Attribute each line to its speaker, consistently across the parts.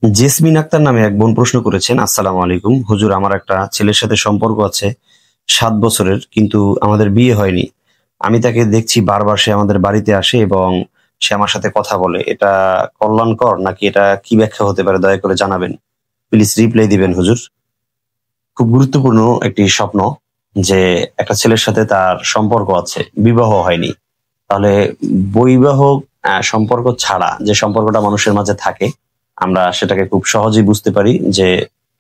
Speaker 1: জেসমিন আক্তার নামে এক বোন প্রশ্ন করেছেন, আসসালামু আলাইকুম হুজুর, আমার একটা ছেলের সাথে সম্পর্ক আছে 7 বছরের, কিন্তু আমাদের বিয়ে হয়নি। আমি তাকে দেখছি বারবার, সে আমাদের বাড়িতে আসে এবং সে আমার সাথে কথা বলে। এটা কল্যাণকর নাকি এটা কি ব্যাখ্যা হতে পারে, দয়া করে জানাবেন। প্লিজ রিপ্লাই দিবেন হুজুর। খুব গুরুত্বপূর্ণ একটি স্বপ্ন, যে একটা ছেলের সাথে তার সম্পর্ক আছে, বিবাহ হয়নি। তাহলে বৈবাহিক সম্পর্ক ছাড়া যে সম্পর্কটা মানুষের মাঝে থাকে, আমরা সেটাকে খুব সহজেই বুঝতে পারি যে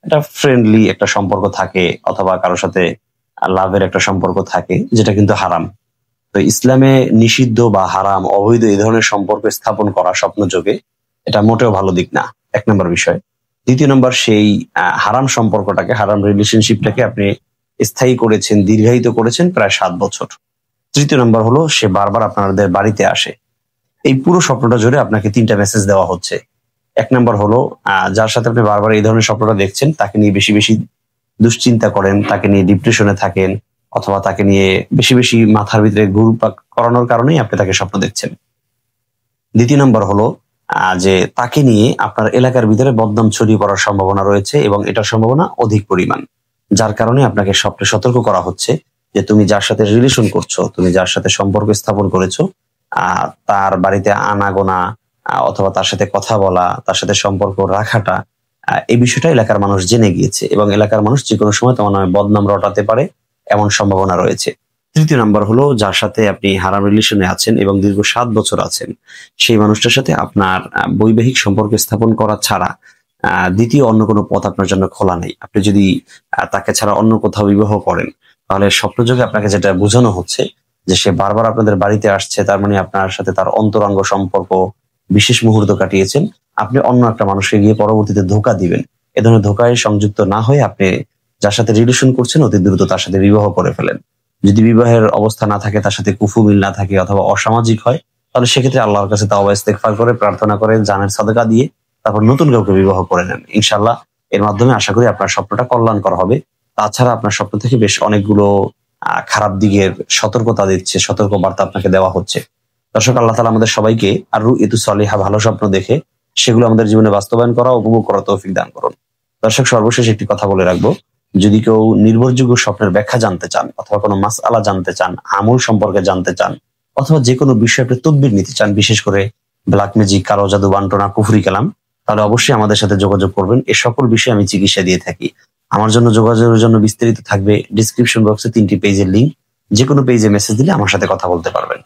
Speaker 1: এটা ফ্রেন্ডলি একটা সম্পর্ক থাকে, অথবা কারোর সাথে লাভের একটা সম্পর্ক থাকে, যেটা কিন্তু হারাম। তো ইসলামে নিষিদ্ধ বা হারাম, অবৈধ এই ধরনের সম্পর্ক স্থাপন করা স্বপ্ন যোগে, এটা মোটেও ভালো দিক না। 1 নম্বর বিষয়। দ্বিতীয় নম্বর, সেই হারাম সম্পর্কটাকে, হারাম রিলেশনশিপটাকে আপনি স্থায়ী করেছেন, দীর্ঘায়িত করেছেন প্রায় 7 বছর। তৃতীয় নম্বর হলো, সে বারবার আপনাদের বাড়িতে আসে। এই পুরো স্বপ্নটা জুড়ে আপনাকে 3টা মেসেজ দেওয়া হচ্ছে। 1 নম্বর হলো, যার সাথে আপনি বারবার এই ধরনের স্বপ্নটা দেখছেন, তাকে নিয়ে বেশি বেশি দুশ্চিন্তা করেন, তাকে নিয়ে ডিপ্রেশনে থাকেন, অথবা তাকে নিয়ে বেশি বেশি মাথার ভিতরে ঘুরপাক করানোর কারণেই আপনি তাকে স্বপ্ন দেখছেন। দ্বিতীয় নম্বর হলো, যে তাকে নিয়ে আপনার এলাকার ভিতরে বদনাম ছড়িয়ে পড়ার সম্ভাবনা রয়েছে, এবং এটার সম্ভাবনা অধিক পরিমাণ। যার কারণে আপনাকে স্বপ্নে সতর্ক করা হচ্ছে যে তুমি যার সাথে রিলেশন করছো, তুমি যার সাথে সম্পর্ক স্থাপন করেছো, তার বাড়িতে আনাগোনা, অথবা তার সাথে কথা বলা, তার সাথে সম্পর্ক রাখাটা, এই বিষয়টা এলাকার মানুষ জেনে গিয়েছে, এবং এলাকার মানুষ যে কোনো সময় তোমার নামে বদনাম রটাতে পারে, এমন সম্ভাবনা রয়েছে। তৃতীয় নাম্বার হলো, যার সাথে আপনি হারাম রিলেশনে আছেন এবং দীর্ঘ 7 বছর আছেন, সেই মানুষটার সাথে আপনার বৈবাহিক সম্পর্ক স্থাপন করা ছাড়া দ্বিতীয় অন্য কোনো পথ আপনার জন্য খোলা নেই। আপনি যদি তাকে ছাড়া অন্য কোথাও বিবাহ করেন, তাহলে স্বপ্নযোগে আপনাকে যেটা বোঝানো হচ্ছে যে সে বারবার আপনাদের বাড়িতে আসছে, তার মানে আপনার সাথে তার অন্তরঙ্গ সম্পর্ক, বিশেষ মুহূর্ত কাটিয়েছেন। আপনি অন্য একটা মানুষকে গিয়ে পরবর্তীতে ধোঁকা দিবেন। এ ধরনের ধোঁকায় সংযুক্ত না হয়ে আপনি যার সাথে রিলেশন করছেন, অতি দ্রুত তার সাথে বিবাহ করে ফেলেন। যদি বিবাহের অবস্থা না থাকে, তার সাথে কুফুমিল না থাকে, অথবা অসামাজিক হয়, তাহলে সেক্ষেত্রে আল্লাহর কাছে তাওবা ইস্তেগফার করে, প্রার্থনা করে, জানের সাদকা দিয়ে তারপর নতুন কাউকে বিবাহ করে নেন। ইনশাআল্লাহ এর মাধ্যমে আশা করি আপনার স্বপ্নটা কল্যাণকর হবে। তাছাড়া আপনার স্বপ্ন থেকে বেশ অনেকগুলো খারাপ দিকের সতর্কতা দিচ্ছে, সতর্ক বার্তা আপনাকে দেওয়া হচ্ছে। দর্শক, আল্লাহ তাআলা আমাদের সবাইকে আর রুইতু সলিহা, ভালো স্বপ্ন দেখে সেগুলো আমাদের জীবনে বাস্তবায়ন করা, উপভোগ করা তৌফিক দান করুন। দর্শক, সর্বশেষ একটি কথা বলে রাখবো, যদি কেউ নির্ভরযোগ্য স্বপ্নের ব্যাখ্যা জানতে চান, অথবা কোনো মাসআলা জানতে চান, আমল সম্পর্কে জানতে চান, অথবা যে কোনো বিষয়ে আপনি তদবির নিতে চান, বিশেষ করে ব্ল্যাক ম্যাজিক, কালো জাদু, বান্টনা, কুফরি কালাম, তাহলে অবশ্যই আমাদের সাথে যোগাযোগ করবেন। এ সকল বিষয়ে আমি চিকিৎসা দিয়ে থাকি। আমার জন্য যোগাযোগের জন্য বিস্তারিত থাকবে ডিসক্রিপশন বক্সে 3টি পেজের লিঙ্ক। যে কোনো পেজে মেসেজ দিলে আমার সাথে কথা বলতে পারবেন।